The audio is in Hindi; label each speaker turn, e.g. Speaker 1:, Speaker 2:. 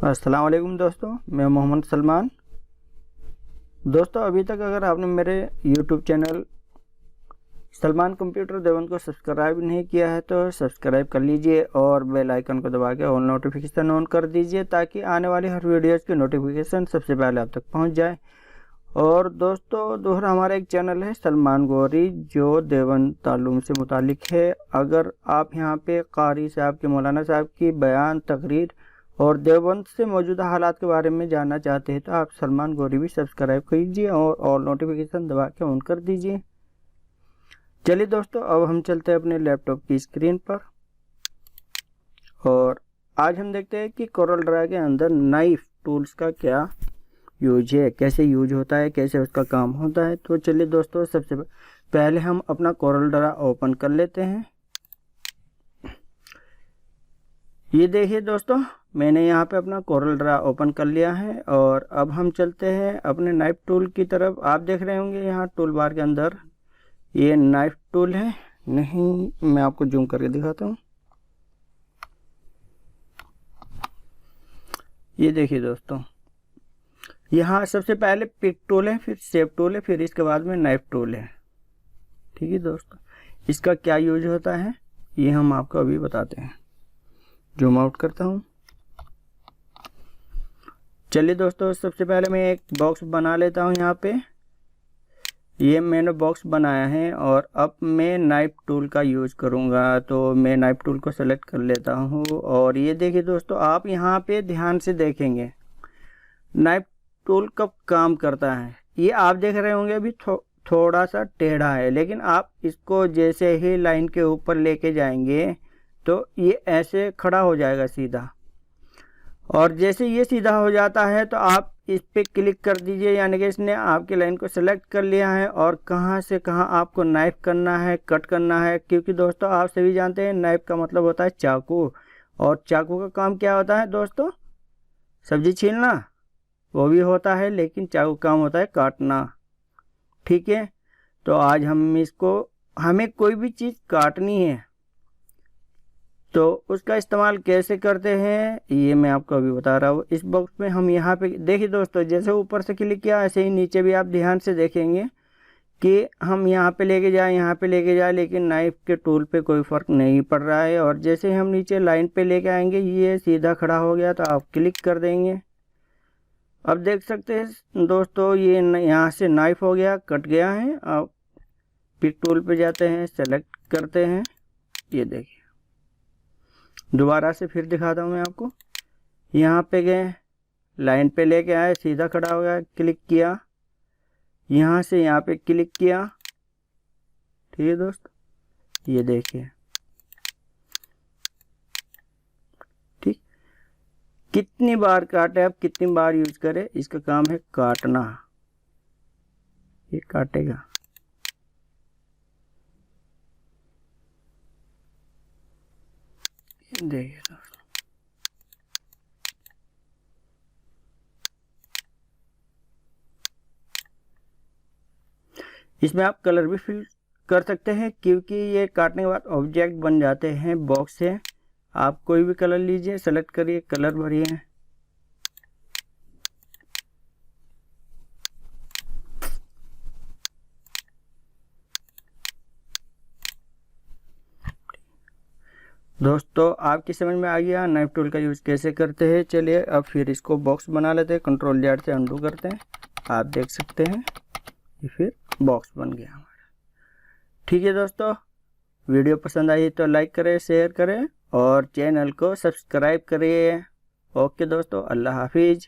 Speaker 1: अस्सलाम वालेकुम दोस्तों, मैं मोहम्मद सलमान। दोस्तों, अभी तक अगर आपने मेरे YouTube चैनल सलमान कंप्यूटर देवन को सब्सक्राइब नहीं किया है तो सब्सक्राइब कर लीजिए और बेल आइकन को दबा के ऑल नोटिफिकेशन ऑन कर दीजिए ताकि आने वाली हर वीडियोज़ की नोटिफिकेशन सबसे पहले आप तक पहुंच जाए। और दोस्तों, दूसरा हमारा एक चैनल है सलमान गौरी जो देवन तालुम से मुतालिक है। अगर आप यहाँ पे कारी साहब के, मौलाना साहब की बयान, तकरीर और देवबंद से मौजूदा हालात के बारे में जानना चाहते हैं तो आप सलमान गौरी भी सब्सक्राइब कीजिए और ऑल नोटिफिकेशन दबा के ऑन कर दीजिए। चलिए दोस्तों, अब हम चलते हैं अपने लैपटॉप की स्क्रीन पर और आज हम देखते हैं कि कोरल ड्रा के अंदर नाइफ टूल्स का क्या यूज है, कैसे यूज होता है, कैसे उसका काम होता है। तो चलिए दोस्तों, सबसे पहले हम अपना कोरल ड्रा ओपन कर लेते हैं। ये देखिए दोस्तों, मैंने यहाँ पे अपना कोरल ड्रा ओपन कर लिया है और अब हम चलते हैं अपने नाइफ टूल की तरफ। आप देख रहे होंगे यहाँ टूल बार के अंदर ये नाइफ टूल है। नहीं, मैं आपको जूम करके दिखाता हूँ। ये देखिए दोस्तों, यहाँ सबसे पहले पिक टूल है, फिर शेप टूल है, फिर इसके बाद में नाइफ टूल है। ठीक है दोस्तों, इसका क्या यूज होता है ये हम आपको अभी बताते हैं। जूम आउट करता हूँ। चलिए दोस्तों, सबसे पहले मैं एक बॉक्स बना लेता हूँ। यहाँ पे ये मैंने बॉक्स बनाया है और अब मैं नाइफ टूल का यूज करूँगा। तो मैं नाइफ टूल को सेलेक्ट कर लेता हूँ और ये देखिए दोस्तों, आप यहाँ पे ध्यान से देखेंगे नाइफ टूल कब काम करता है। ये आप देख रहे होंगे अभी थोड़ा सा टेढ़ा है, लेकिन आप इसको जैसे ही लाइन के ऊपर लेके जाएंगे तो ये ऐसे खड़ा हो जाएगा सीधा। और जैसे ये सीधा हो जाता है तो आप इस पे क्लिक कर दीजिए, यानी कि इसने आपकी लाइन को सेलेक्ट कर लिया है और कहाँ से कहाँ आपको नाइफ करना है, कट करना है। क्योंकि दोस्तों, आप सभी जानते हैं नाइफ का मतलब होता है चाकू, और चाकू का काम क्या होता है दोस्तों? सब्जी छीलना वो भी होता है, लेकिन चाकू का काम होता है काटना। ठीक है, तो आज हमें कोई भी चीज़ काटनी है तो उसका इस्तेमाल कैसे करते हैं ये मैं आपको अभी बता रहा हूँ। इस बॉक्स में हम यहाँ पे देखिए दोस्तों, जैसे ऊपर से क्लिक किया ऐसे ही नीचे भी आप ध्यान से देखेंगे कि हम यहाँ पे लेके जाए, यहाँ पे लेके जाए, लेकिन नाइफ के टूल पे कोई फ़र्क नहीं पड़ रहा है। और जैसे हम नीचे लाइन पे लेके आएंगे ये सीधा खड़ा हो गया तो आप क्लिक कर देंगे। अब देख सकते हैं दोस्तों, ये यहाँ से नाइफ हो गया, कट गया है। अब पिक टूल पे जाते हैं, सेलेक्ट करते हैं। ये देखिए, दोबारा से फिर दिखाता हूँ मैं आपको। यहाँ पे गए, लाइन पे लेके आए, सीधा खड़ा हो गया, क्लिक किया, यहाँ से यहाँ पे क्लिक किया। ठीक है दोस्त, ये देखिए। ठीक, कितनी बार काटे आप, कितनी बार यूज करें, इसका काम है काटना। ये काटेगा। देखिए दोस्तों, इसमें आप कलर भी फिल कर सकते हैं क्योंकि ये काटने के बाद ऑब्जेक्ट बन जाते हैं बॉक्स से। आप कोई भी कलर लीजिए, सेलेक्ट करिए, कलर भरिए। दोस्तों, आपकी समझ में आ गया नाइफ टूल का यूज़ कैसे करते हैं। चलिए अब फिर इसको बॉक्स बना लेते हैं। कंट्रोल Z से अंडू करते हैं। आप देख सकते हैं ये फिर बॉक्स बन गया हमारा। ठीक है दोस्तों, वीडियो पसंद आई तो लाइक करें, शेयर करें और चैनल को सब्सक्राइब करिए। ओके दोस्तों, अल्लाह हाफिज़।